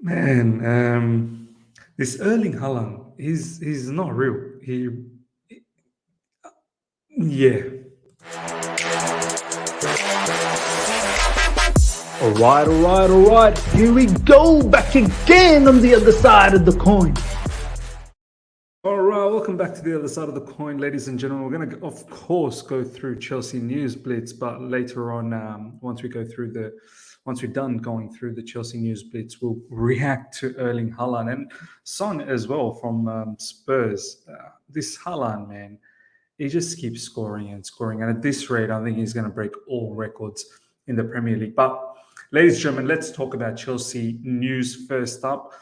Man, this Erling Haaland, he's not real. Yeah. All right. Here we go, back again on the other side of the coin. All right, welcome back to the other side of the coin, ladies and gentlemen. We're going to, of course, go through Chelsea news blitz, but later on, once we're done going through the Chelsea news blitz, we'll react to Erling Haaland and Son as well from Spurs. This Haaland, man, he just keeps scoring and scoring, and at this rate, I think he's going to break all records in the Premier League. But, ladies and gentlemen, let's talk about Chelsea news first up.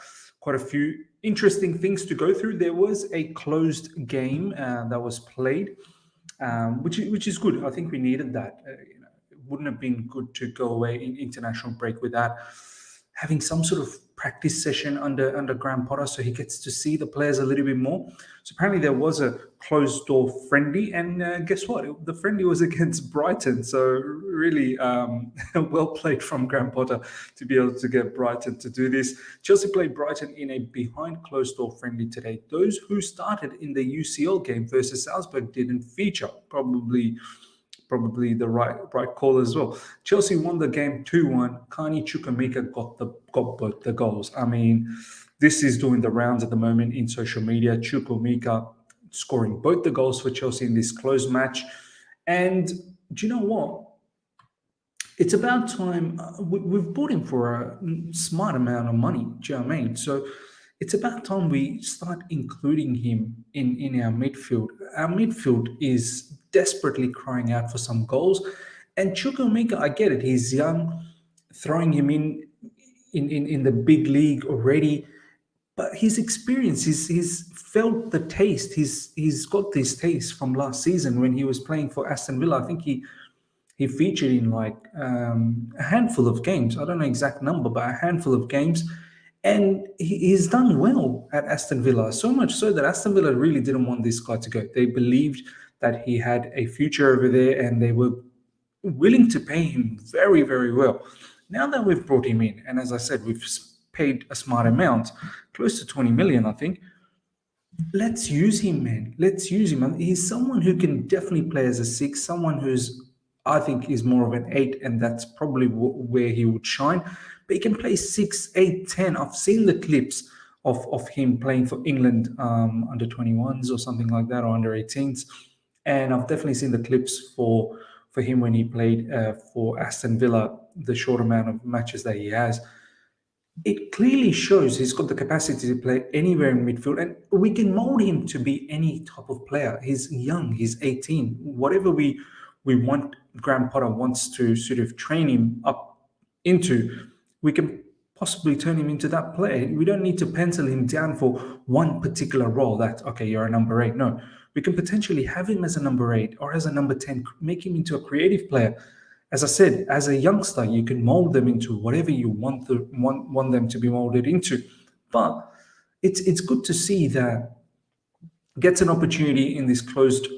Quite a few interesting things to go through. There was a closed game that was played, which is good. I think we needed that. It wouldn't have been good to go away in international break without having some sort of practice session under Graham Potter, so he gets to see the players a little bit more. So apparently there was a closed door friendly, and guess what? The friendly was against Brighton. So really well played from Graham Potter to be able to get Brighton to do this. Chelsea played Brighton in a behind closed door friendly today. Those who started in the UCL game versus Salzburg didn't feature. Probably the right call as well. Chelsea won the game 2-1. Carney Chukwuemeka got both the goals. I mean, this is doing the rounds at the moment in social media. Chukwuemeka scoring both the goals for Chelsea in this close match. And do you know what? It's about time. We've bought him for a smart amount of money. Do you know what I mean? So it's about time we start including him in our midfield. Our midfield is desperately crying out for some goals. And Chukwuemeka, I get it. He's young, throwing him in the big league already. But his experience, he's felt the taste. He's got this taste from last season when he was playing for Aston Villa. I think he featured in like a handful of games. I don't know exact number, but a handful of games. And he's done well at Aston Villa, so much so that Aston Villa really didn't want this guy to go. They believed that he had a future over there, and they were willing to pay him very, very well. Now that we've brought him in, and as I said, we've paid a smart amount, close to 20 million, I think. Let's use him, man. Let's use him. He's someone who can definitely play as a 6, someone who's, I think, is more of an 8, and that's probably where he would shine. But he can play 6, 8, 10. I've seen the clips of him playing for England under 21s or something like that, or under 18s. And I've definitely seen the clips for him when he played for Aston Villa, the short amount of matches that he has. It clearly shows he's got the capacity to play anywhere in midfield, and we can mold him to be any type of player. He's young, he's 18. Whatever we want, Graham Potter wants to sort of train him up into, we can possibly turn him into that player. We don't need to pencil him down for one particular role that, okay, you're a number 8. No, we can potentially have him as a number 8 or as a number 10, make him into a creative player. As I said, as a youngster, you can mold them into whatever you want them to be molded into. But it's good to see that gets an opportunity in this closed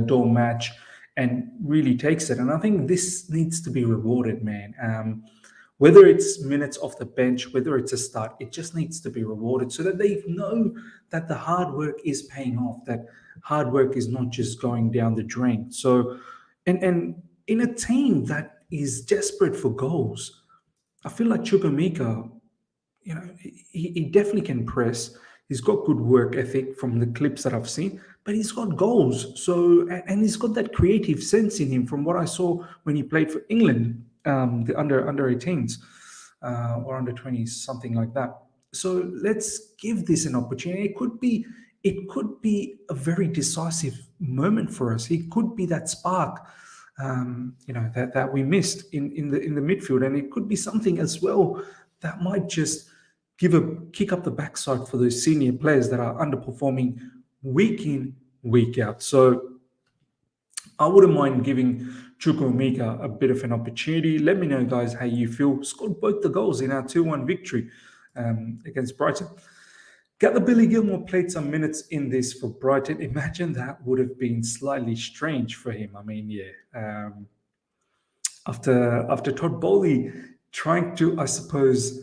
door match and really takes it. And I think this needs to be rewarded, man. Whether it's minutes off the bench, whether it's a start, it just needs to be rewarded so that they know that the hard work is paying off, that hard work is not just going down the drain. So, and in a team that is desperate for goals, I feel like Chukwuemeka, he definitely can press. He's got good work ethic from the clips that I've seen, but he's got goals. So, and he's got that creative sense in him from what I saw when he played for England, the under 18s or under 20s, something like that. So let's give this an opportunity. It could be a very decisive moment for us. He could be that spark, that we missed in the midfield, and it could be something as well that might just give a kick up the backside for those senior players that are underperforming week in, week out. So I wouldn't mind giving Chukwuemeka a bit of an opportunity. Let me know, guys, how you feel. Scored both the goals in our 2-1 victory against Brighton. Gather Billy Gilmore played some minutes in this for Brighton. Imagine that would have been slightly strange for him. I mean, after Todd Bowley trying to, I suppose,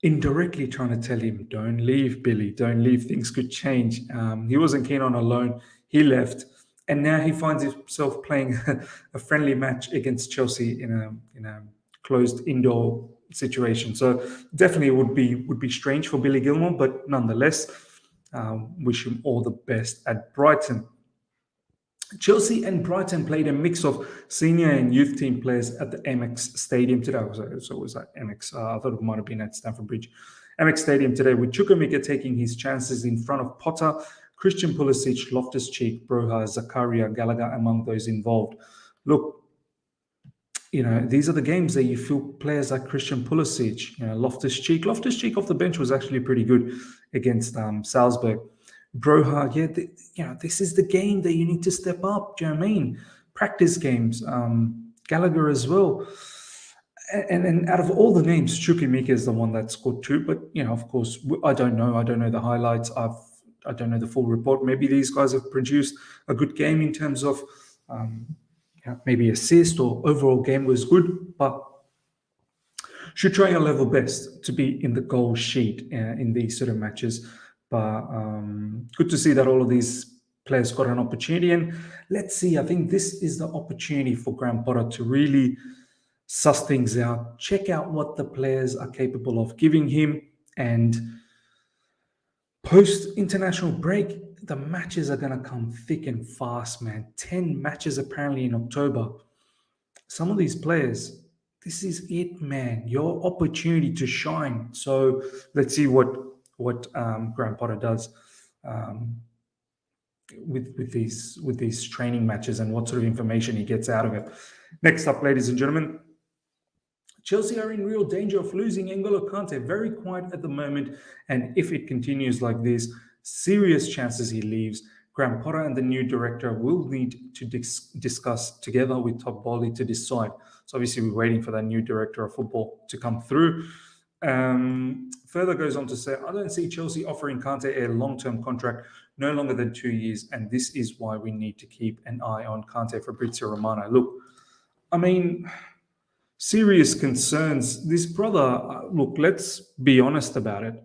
indirectly trying to tell him, don't leave, Billy, don't leave, things could change. He wasn't keen on a loan, he left, and now he finds himself playing a friendly match against Chelsea in a closed indoor situation. So definitely would be strange for Billy Gilmore, but nonetheless, wish him all the best at Brighton. Chelsea and Brighton played a mix of senior and youth team players at the Amex Stadium today. So it was at Amex. I thought it might have been at Stamford Bridge. Amex Stadium today, with Chukwuemeka taking his chances in front of Potter, Christian Pulisic, Loftus Cheek, Broja, Zakaria, Gallagher among those involved. Look, these are the games that you feel players like Christian Pulisic, Loftus Cheek off the bench was actually pretty good against Salzburg. Broja, this is the game that you need to step up. Do you know what I mean? Practice games. Gallagher as well. And out of all the names, Chukwuemeka is the one that scored 2. But of course, I don't know. I don't know the highlights. I don't know the full report. Maybe these guys have produced a good game in terms of maybe assist or overall game was good, but should try your level best to be in the goal sheet in these sort of matches. But good to see that all of these players got an opportunity. And let's see, I think this is the opportunity for Graham Potter to really suss things out, check out what the players are capable of giving him. And post-international break, the matches are going to come thick and fast, man. 10 matches apparently in October. Some of these players, this is it, man. Your opportunity to shine. So let's see what Graham Potter does with these training matches and what sort of information he gets out of it. Next up, ladies and gentlemen, Chelsea are in real danger of losing N'Golo Kante. Very quiet at the moment, and if it continues like this, serious chances he leaves. Graham Potter and the new director will need to discuss together with Todd Bowley to decide. So obviously we're waiting for that new director of football to come through. Further goes on to say, I don't see Chelsea offering Kante a long-term contract, no longer than 2 years, and this is why we need to keep an eye on Kante. Fabrizio Romano. Look, I mean, serious concerns. This brother, look, let's be honest about it.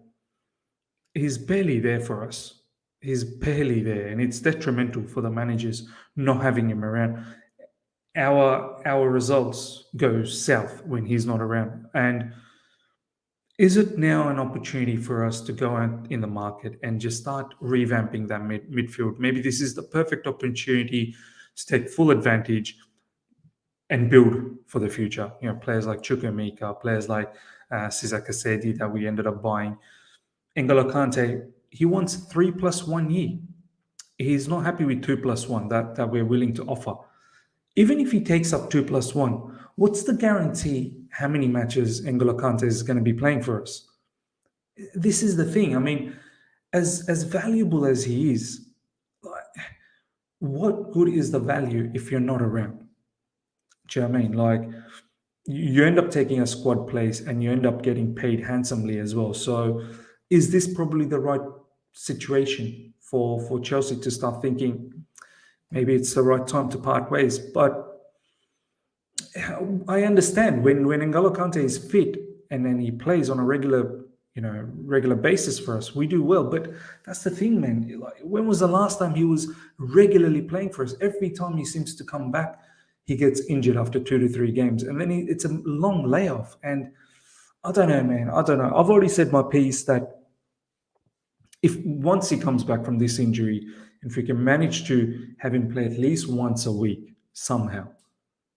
He's barely there for us. He's barely there, and it's detrimental for the managers not having him around. Our results go south when he's not around. And is it now an opportunity for us to go out in the market and just start revamping that midfield? Maybe this is the perfect opportunity to take full advantage and build for the future. Players like Chukwuemeka, players like Cesar Casedi that we ended up buying. N'Golo Kante, he wants 3+1 year. He's not happy with 2+1 that we're willing to offer. Even if he takes up 2+1, what's the guarantee how many matches N'Golo Kante is going to be playing for us? This is the thing. I mean, as valuable as he is, what good is the value if you're not around? Do you know what I mean? Like, you end up taking a squad place and you end up getting paid handsomely as well. So is this probably the right situation for Chelsea to start thinking maybe it's the right time to part ways? But I understand when N'Golo Kante is fit and then he plays on a regular basis for us, we do well. But that's the thing, man. Like, when was the last time he was regularly playing for us? Every time he seems to come back, he gets injured after 2 to 3 games, and then it's a long layoff. And I don't know, man. I don't know. I've already said my piece that if once he comes back from this injury, if we can manage to have him play at least once a week somehow,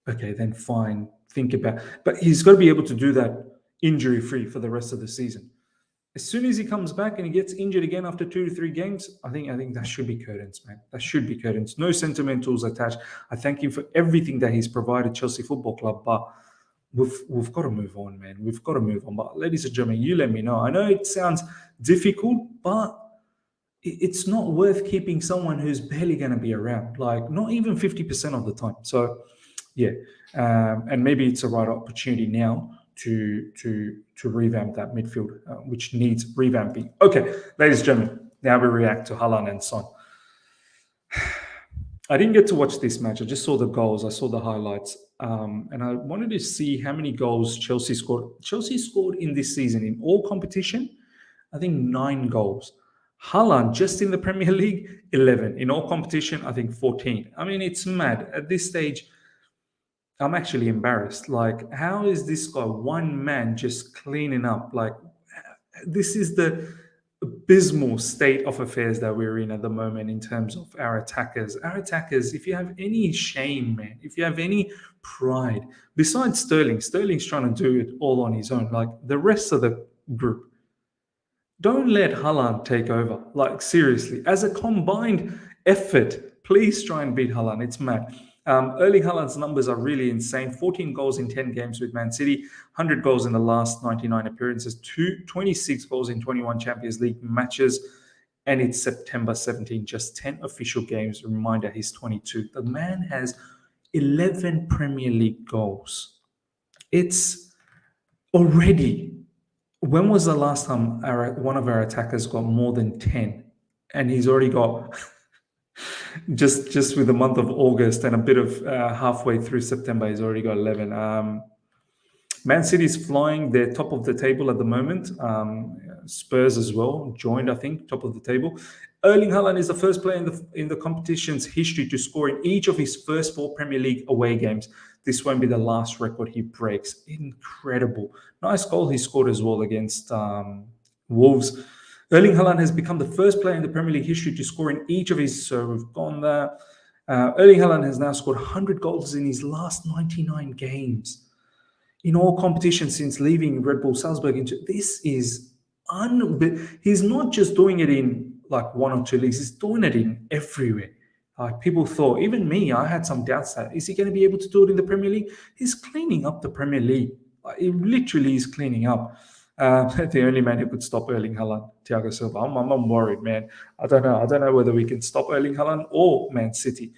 okay, then fine. Think about, but he's got to be able to do that injury-free for the rest of the season. As soon as he comes back and he gets injured again after 2 to 3 games, I think that should be curtains, man. That should be curtains. No sentimentals attached. I thank him for everything that he's provided Chelsea Football Club, but we've got to move on, man. We've got to move on. But ladies and gentlemen, you let me know. I know it sounds difficult, but it's not worth keeping someone who's barely going to be around, like not even 50% of the time. So, yeah, and maybe it's a right opportunity now to revamp that midfield, which needs revamping. Okay, ladies and gentlemen, now we react to Haaland and Son. I didn't get to watch this match. I just saw the goals. I saw the highlights. and I wanted to see how many goals Chelsea scored. Chelsea scored in this season in all competition, I think 9 goals. Haaland, just in the Premier League, 11. In all competition, I think 14. I mean, it's mad. At this stage, I'm actually embarrassed. Like, how is this guy, one man, just cleaning up? Like, this is the abysmal state of affairs that we're in at the moment in terms of our attackers. Our attackers, if you have any shame, man, if you have any pride, besides Sterling's trying to do it all on his own. Like, the rest of the group, don't let Haaland take over. Like, seriously, as a combined effort, please try and beat Haaland. It's mad. Erling Haaland's numbers are really insane. 14 goals in 10 games with Man City, 100 goals in the last 99 appearances, 26 goals in 21 Champions League matches, and it's September 17, just 10 official games. Reminder, he's 22. The man has 11 Premier League goals. It's already... When was the last time one of our attackers got more than 10? And he's already got, just with the month of August and a bit of halfway through September, he's already got 11. Man City's flying. They're top of the table at the moment. Spurs as well joined, I think, top of the table. Erling Haaland is the first player in the competition's history to score in each of his first 4 Premier League away games. This won't be the last record he breaks. Incredible. Nice goal he scored as well against Wolves. Erling Haaland has become the first player in the Premier League history to score in each of his... So we've gone there. Erling Haaland has now scored 100 goals in his last 99 games. In all competitions since leaving Red Bull Salzburg. This is he's not just doing it in like 1 or 2 leagues, he's doing it in everywhere. People thought, even me, I had some doubts that, is he going to be able to do it in the Premier League? He's cleaning up the Premier League. He literally is cleaning up. The only man who could stop Erling Haaland, Thiago Silva. I'm worried, man. I don't know whether we can stop Erling Haaland or Man City.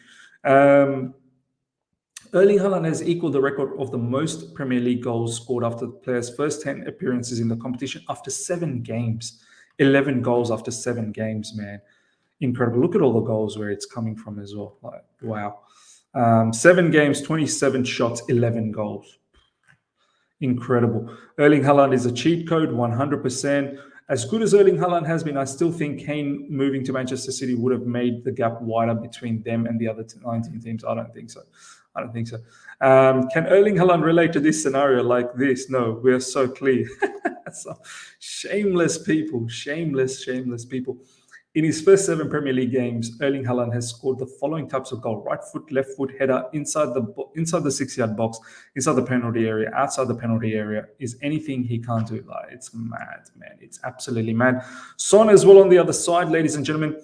Erling Haaland has equaled the record of the most Premier League goals scored after the player's first 10 appearances in the competition after 7 games. 11 goals after 7 games, man. Incredible. Look at all the goals where it's coming from as well. Like, wow. 7 games, 27 shots, 11 goals. Incredible. Erling Haaland is a cheat code, 100%. As good as Erling Haaland has been, I still think Kane moving to Manchester City would have made the gap wider between them and the other 19 teams. I don't think so. Can Erling Haaland relate to this scenario like this? No, we are so clear. So, shameless people. In his first 7 Premier League games, Erling Haaland has scored the following types of goal: right foot, left foot, header, inside the 6-yard box, inside the penalty area, outside the penalty area. Is anything he can't do? Like, it's mad, man. It's absolutely mad. Son as well on the other side, ladies and gentlemen.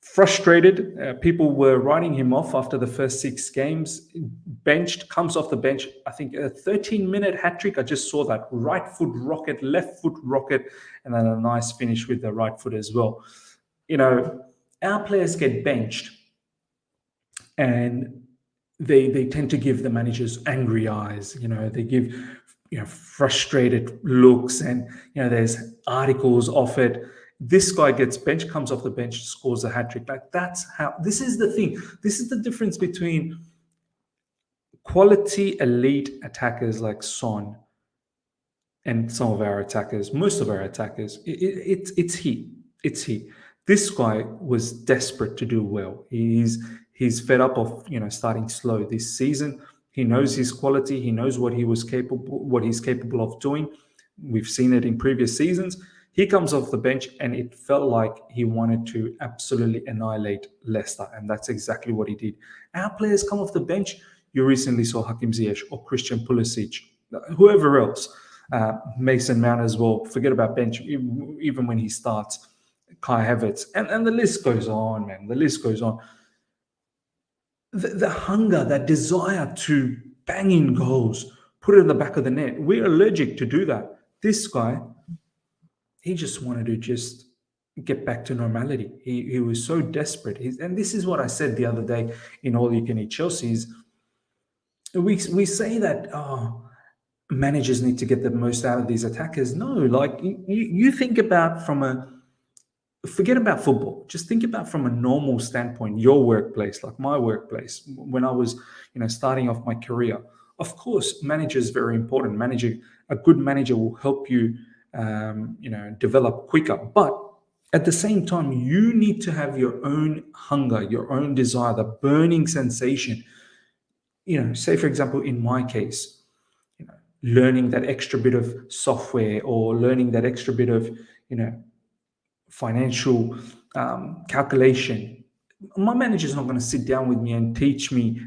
Frustrated. People were writing him off after the first 6 games. Benched, comes off the bench. I think a 13-minute hat-trick. I just saw that. Right foot rocket, left foot rocket, and then a nice finish with the right foot as well. You know, our players get benched and they tend to give the managers angry eyes. You know, they give, frustrated looks, and, there's articles of it. This guy gets benched, comes off the bench, scores a hat-trick. Like, that's how... This is the thing. This is the difference between quality elite attackers like Son and some of our attackers, most of our attackers. It's he. This guy was desperate to do well. He's fed up of starting slow this season. He knows his quality. He knows what he's capable of doing. We've seen it in previous seasons. He comes off the bench, and it felt like he wanted to absolutely annihilate Leicester, and that's exactly what he did. Our players come off the bench. You recently saw Hakim Ziyech or Christian Pulisic, whoever else, Mason Mount as well. Forget about bench, even when he starts, Kai Havertz, and the list goes on, man. The list goes on. The hunger, that desire to bang in goals, put it in the back of the net. We're allergic to do that. This guy... He just wanted to just get back to normality. He was so desperate. And this is what I said the other day in All You Can Eat Chelsea's. We say that managers need to get the most out of these attackers. No, like you think about from a forget about football. Just think about from a normal standpoint, your workplace, like my workplace, when I was, starting off my career. Of course, manager is very important. A good manager will help you, develop quicker. But at the same time, you need to have your own hunger, your own desire, the burning sensation. Say for example, in my case, learning that extra bit of software or learning that extra bit of, financial calculation. My manager is not going to sit down with me and teach me,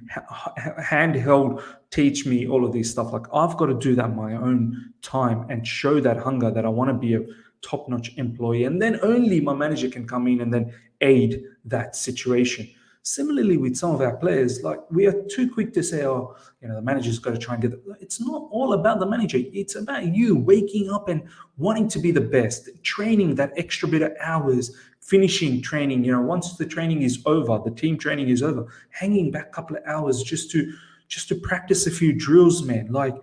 handheld teach me all of these stuff. Like, I've got to do that my own time and show that hunger that I want to be a top-notch employee. And then only my manager can come in and then aid that situation. Similarly, with some of our players, like, we are too quick to say, oh, the manager's got to try and get it. It's not all about the manager. It's about you waking up and wanting to be the best, training that extra bit of hours, finishing training. Once the training is over, the team training is over, hanging back a couple of hours just to practice a few drills, man. Like,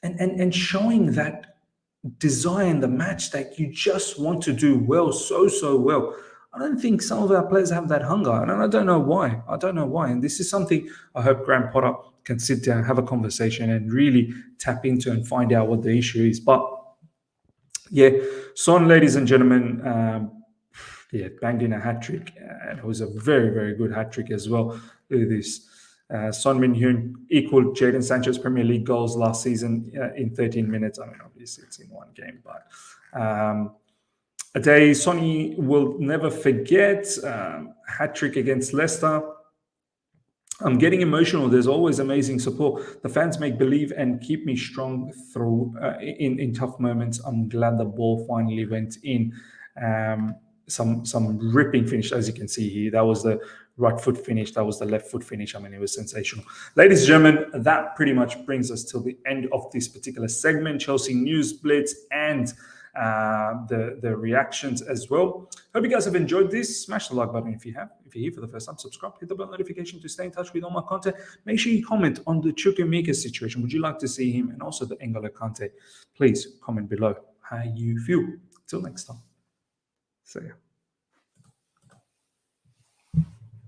and showing that desire in the match that you just want to do well, so well. I don't think some of our players have that hunger, and I don't know why. And this is something I hope Graham Potter can sit down, have a conversation, and really tap into and find out what the issue is. But yeah, Son, ladies and gentlemen, banged in a hat trick, and it was a very, very good hat trick as well. Look at this. Son Min-heung equaled Jadon Sancho's Premier League goals last season in 13 minutes. I mean, obviously it's in one game, but a day Sonny will never forget. Hat trick against Leicester. I'm getting emotional. There's always amazing support. The fans make believe and keep me strong through in tough moments. I'm glad the ball finally went in. Some ripping finish, as you can see here. That was the right foot finish. That was the left foot finish. I mean, it was sensational. Ladies and gentlemen, that pretty much brings us till the end of this particular segment. Chelsea news, blitz, and the reactions as well. Hope you guys have enjoyed this. Smash the like button if you have. If you're here for the first time, subscribe, hit the bell notification to stay in touch with all my content. Make sure you comment on the Chukwuemeka situation. Would you like to see him, and also the N'Golo Kante? Please comment below how you feel. Till next time. See ya.